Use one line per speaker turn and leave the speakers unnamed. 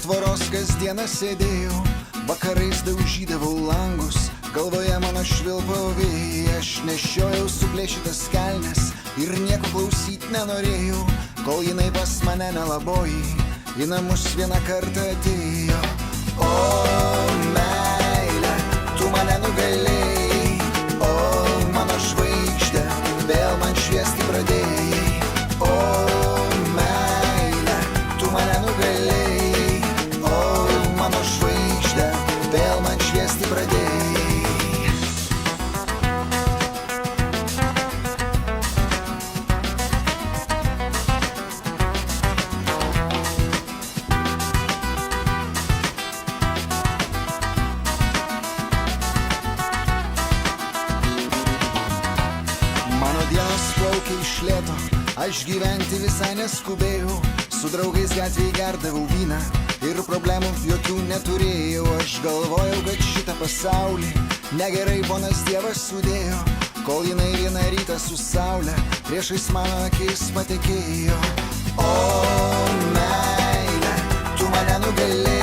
ant tvoros kasdieną sėdėjau, vakarais daužydavau langus, galvoje mano švilpavo vėjai, aš nešiojau suplėšytas kelnes ir nieko klausyt nenorėjau, kol jinai pas mane nelaboji, į namus vieną kartą atėjo. O meile, tu mane nugalėjai, o mano žvaigždė, vėl man šviesti pradėjai. O meile, tu mane nugalėjai, o mano žvaigždė, vėl man šviesti pradėjai. Mano dienos plaukia iš lėto, aš gyventi visai neskubėjau, su draugais gatvėje gerdavau vyną ir problemų jokių neturėjau. Aš galvojau, kad šitą pasaulį negerai ponas Dievas sudėjo, kol jinai vieną rytą su saule priešais mano akis patekėjo. O meile, tu mane nugalėjai.